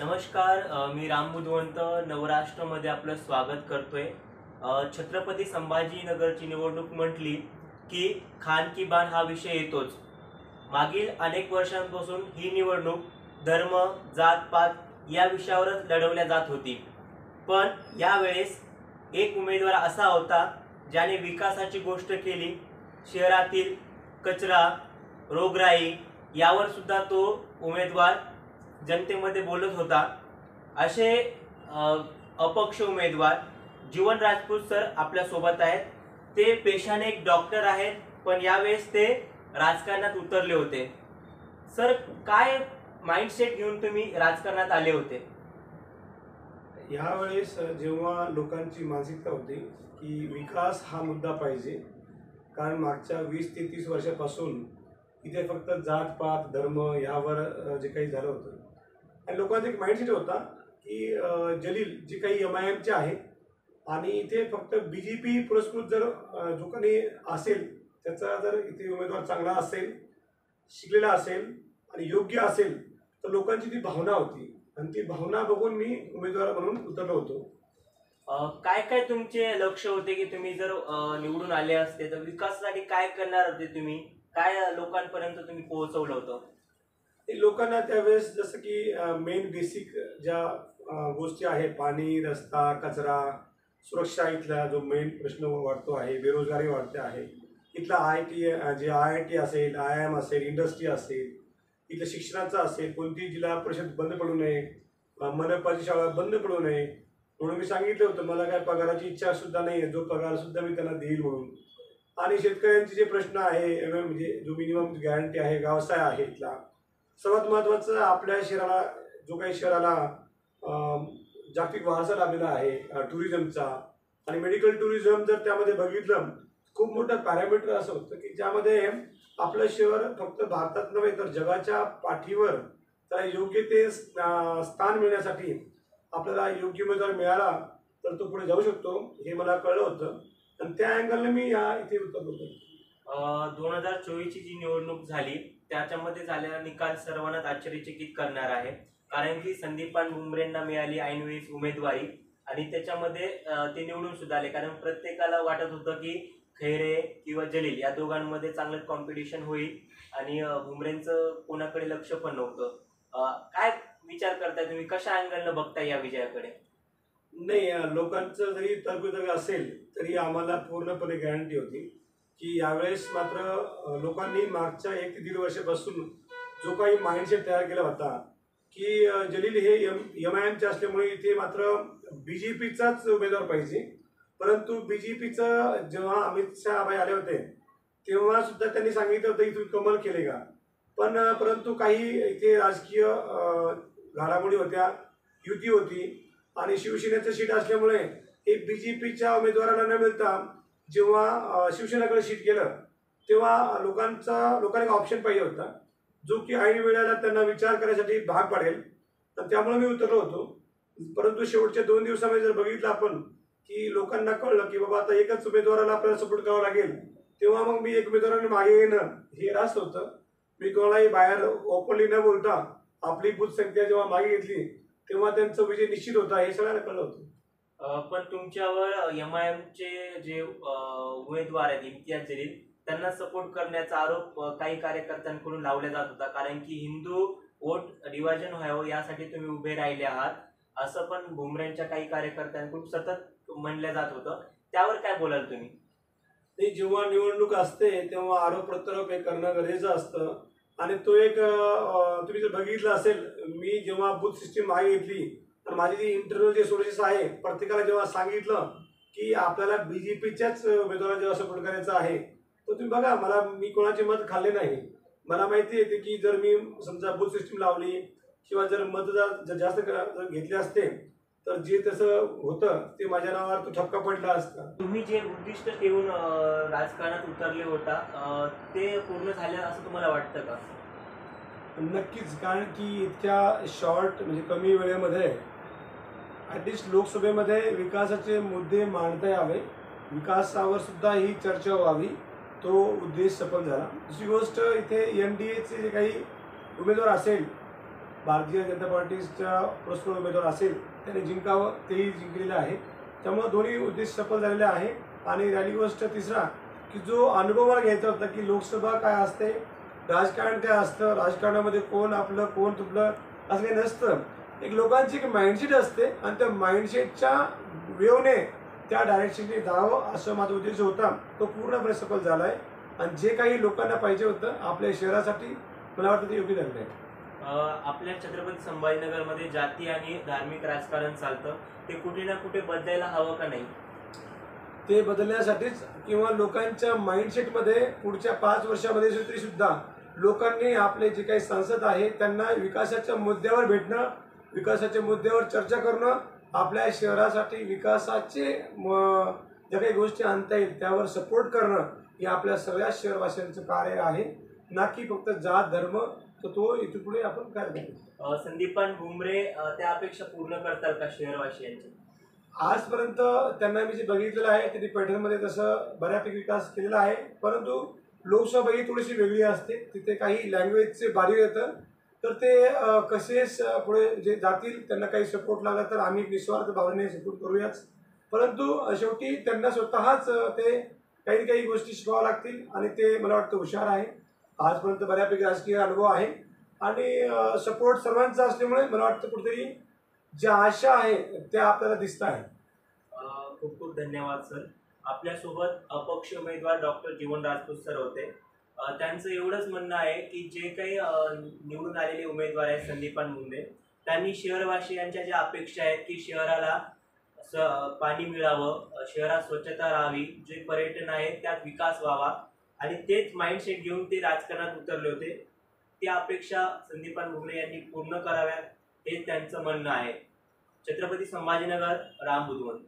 नमस्कार. मी राम बुधवंत नवराष्ट्रमध्ये आपलं स्वागत करतोय. छत्रपती संभाजीनगरची निवडणूक म्हटली की खान की बान हा विषय येतोच. मागील अनेक वर्षांपासून ही निवडणूक धर्म, जात पात या विषयावरच लढवल्या जात होती. पण यावेळेस एक उमेदवार असा होता ज्याने विकासाची गोष्ट केली. शहरातील कचरा, रोगराई यावर सुद्धा तो उमेदवार जनतेमध्ये बोलत होता. असे अपक्ष उमेदवार जीवन राजपूत सर आपल्या सोबत आहेत. ते पेशाने एक डॉक्टर आहेत, पण यावेळेस ते राजकारणात उतरले होते. सर, काय माइंडसेट घेऊन तुम्ही राजकारणात आले होते? यावेळेस जेव्हा लोकांची मानसिकता होती की विकास हा मुद्दा पाहिजे, कारण मागच्या 20 ते 30 वर्षापासून इथे फक्त जात पात धर्म यावर जे काही झालं होतं आणि लोकांचा एक माइंडसेट होता की जलील जे काही MIMचे आहे आणि इथे फक्त BJP पुरस्कृत जर जो काही असेल त्याचा जर इथे उमेदवार चांगला असेल, शिकलेला असेल आणि योग्य असेल तर लोकांची ती भावना होती आणि ती भावना बघून मी उमेदवार म्हणून उतरलो होतो. काय काय तुमचे लक्ष होते की तुम्ही जर निवडून आले असते तर विकासासाठी काय करणार होते तुम्ही? काय लोकांपर्यंत तुम्ही पोहोचवलं होतं? लोकांना त्यावेळेस जसं की मेन बेसिक ज्या गोष्टी आहेत, पाणी, रस्ता, कचरा, सुरक्षा, इथला जो मेन प्रश्न वाढतो आहे, बेरोजगारी वाढते आहे, इथला IIT असेल, IIM असेल, इंडस्ट्री असेल, इथलं शिक्षणाचं असेल, कोणती जिल्हा परिषद बंद पडू नये, मनपाची शाळा बंद पडू नये म्हणून मी सांगितलं होतं. मला काय पगाराची इच्छा सुद्धा नाही आहे, जो पगार सुद्धा मी त्यांना देईल म्हणून. आणि शेतकऱ्यांचे जे प्रश्न आहे म्हणजे जो मिनिमम गॅरंटी आहे, व्यवसाय आहे इथला, सर्वात महत्त्वाचं आपल्या शहराला जो काही शहराला जागतिक वारसा लाभलेला आहे टुरिझमचा आणि मेडिकल टुरिझम, जर त्यामध्ये बघितलं खूप मोठं पॅरामीटर असं होतं की ज्यामध्ये आपलं शहर फक्त भारतात नव्हे तर जगाच्या पाठीवर त्याला योग्य ते स्थान मिळण्यासाठी आपल्याला योग्य उमेदवार मिळाला तर तो पुढे जाऊ शकतो, हे मला कळलं होतं आणि त्या अँगलने मी इथे उतरलो होतो. 2024ची जी निवडणूक झाली त्याच्यामध्ये झालेला निकाल सर्वांनाच आश्चर्यचकित करणार आहे. कारण की संदीपान भुमरेंना मिळाली ऐनवेळी उमेदवारी आणि त्याच्यामध्ये ते निवडून सुद्धा आले. कारण प्रत्येकाला वाटत होतं की खैरे किंवा जलील या दोघांमध्ये चांगलं कॉम्पिटिशन होईल आणि भुमरेंचं कोणाकडे लक्ष पण नव्हतं. काय विचार करताय तुम्ही? कशा अँगलनं बघताय या विजयाकडे? नाही, लोकांचं जरी तर्कवितर्क असेल तरी आम्हाला पूर्णपणे गॅरंटी होती की यावेळेस मात्र लोकांनी मागच्या 1 ते 1.5 वर्षापासून जो काही माइंडसेट तयार केला होता की जलील हे MIMचे असल्यामुळे इथे मात्र BJPचाच उमेदवार पाहिजे. परंतु BJPचं जेव्हा अमित शहा भाई आले होते तेव्हा सुद्धा त्यांनी सांगितलं होतं की तुम्ही कमल केले का, परंतु काही इथे राजकीय घडामोडी होत्या, युती होती आणि शिवसेनेचं सीट असल्यामुळे हे BJPच्या उमेदवाराला न मिळता जेव्हा शिवसेनेकडे सीट गेलं तेव्हा लोकांना एक ऑप्शन पाहिजे होता जो की ऐन वेळेला त्यांना विचार करण्यासाठी भाग पाडेल. तर त्यामुळे मी उतरलो होतो. परंतु शेवटच्या 2 दिवसामध्ये जर बघितलं आपण की लोकांना कळलं की बाबा आता एकच उमेदवाराला आपल्याला सपोर्ट करावा लागेल, तेव्हा मग मी एक उमेदवाराने मागे येणं हे रास्त होतं. मी कोणालाही बाहेर ओपनली न बोलता आपली बूथ संख्या जेव्हा मागे घेतली तेव्हा त्यांचा विजय निश्चित होता हे सगळ्यांना कळलं होतं. पण तुमच्यावर MIMचे जे उमेदवार आहेत इम्तियाज जलील त्यांना सपोर्ट करण्याचा आरोप काही कार्यकर्त्यांकडून लावला जात होता. कारण की हिंदू वोट डिव्हायजन व्हावं यासाठी तुम्ही उभे राहिले आहात असं पण भुमरेंच्या काही कार्यकर्त्यांकडून सतत म्हणलं जात होतं. त्यावर काय बोलाल तुम्ही? ते जेव्हा निवडणूक असते तेव्हा आरोप प्रत्यारोप हे करणं गरजेचं असतं आणि तो एक तुम्ही जर बघितलं असेल, मी जेव्हा बूथ सिस्टीम मागे घेतली तर माझी जी इंटरनल जे सोर्सेस आहे प्रत्येकाला जेव्हा सांगितलं की आपल्याला BJPच्याच उमेदवाराला जेव्हा सपोर्ट करायचा आहे तर तुम्ही बघा, मी कोणाचे मत खाल्ले नाही. मला माहिती आहे की जर मी समजा बूथ सिस्टीम लावली किंवा जर मतदार जास्त घेतले असते तर जे तसं होतं ते माझ्या नावावर तो ठपका पडला असता. तुम्ही जे उद्दिष्ट ठेवून राजकारणात उतरले होता ते पूर्ण झालं असं तुम्हाला वाटतं का? नक्कीच, कारण की इतक्या शॉर्ट म्हणजे कमी वेळेमध्ये ॲटलिस्ट लोकसभेमध्ये विकासाचे मुद्दे मांडता यावे, विकासावर सुद्धा ही चर्चा व्हावी, तो उद्देश सफल झाला. दुसरी गोष्ट, इथे NDAचे जे काही उमेदवार असेल भारतीय जनता पार्टीच्या पुरस्कृत उमेदवार असेल त्याने जिंकावं, तेही जिंकलेलं आहे. त्यामुळे दोन्ही उद्देश सफल झालेले आहे. आणि राहिली गोष्ट तिसरा की जो अनुभव मला घ्यायचा होता की लोकसभा काय असते, राजकारण काय असतं, राजकारणामध्ये कोण आपलं कोण तुटलं असं काही नसतं. एक लोकांची एक माइंडसेट असते आणि त्या माइंडसेटच्या वेवने त्या डायरेक्शनने जावं असं माझा उद्देश होता. तो पूर्णपणे सफल झाला आहे. आणि जे काही लोकांना पाहिजे होतं आपल्या शहरासाठी मला वाटतं ते योग्य झालं आहे. आपल्या छत्रपती संभाजीनगरमध्ये जाती आणि धार्मिक राजकारण चालतं, ते कुठे ना कुठे बदलायला हवं का नाही? ते बदलण्यासाठीच किंवा लोकांच्या माइंडसेटमध्ये पुढच्या 5 वर्षामध्ये तरी सुद्धा लोकांनी आपले जे काही सांसद आहेत त्यांना विकासाच्या मुद्द्यावर भेटणं, विकासाच्या मुद्द्यावर चर्चा करणं, आपल्या शहरासाठी विकासाचे ज्या काही गोष्टी आणता येईल त्यावर सपोर्ट करणं हे आपल्या सगळ्या शहरवासियांचं कार्य आहे, ना की फक्त जात धर्म. तर तो इथून पुढे आपण कार्य करू. संदीपान भुमरे त्या अपेक्षा पूर्ण करतात का शहरवासियांची? आजपर्यंत त्यांना मी जे बघितलेलं आहे त्यांनी पैठणमध्ये तसं बऱ्यापैकी विकास केलेला आहे. परंतु लोकसभा ही थोडीशी वेगळी असते, तिथे काही लँग्वेजचे बारीक येतं. तर ते कसे पुढे जे जातील त्यांना काही सपोर्ट लागला तर आम्ही निस्वार्थ भावनेने सपोर्ट करूयाच. परंतु शेवटी त्यांना स्वतःच ते काही गोष्टी शिकाव्या लागतील आणि ते मला वाटतं हुशार आहे. आजपर्यंत बऱ्यापैकी राजकीय अनुभव आहे आणि सपोर्ट सर्वांचा असल्यामुळे मला वाटतं कुठेतरी ज्या आशा आहे त्या आपल्याला दिसत आहे. खूप खूप धन्यवाद सर. आपल्यासोबत अपक्ष उमेदवार डॉक्टर जीवन राजपूत सर होते. त्यांचं एवढंच म्हणणं आहे की जे काही निवडून आलेले उमेदवार आहेत संदीपान भुमरे, त्यांनी शहरवासियांच्या ज्या अपेक्षा आहेत की शहराला पाणी मिळावं, शहरात स्वच्छता राहावी, जे पर्यटन आहे त्यात विकास व्हावा आणि तेच माइंडसेट घेऊन ते राजकारणात उतरले होते. त्या अपेक्षा संदीपान भुमरे यांनी पूर्ण कराव्यात हे त्यांचं म्हणणं आहे. छत्रपती संभाजीनगर, राम बुधवंत.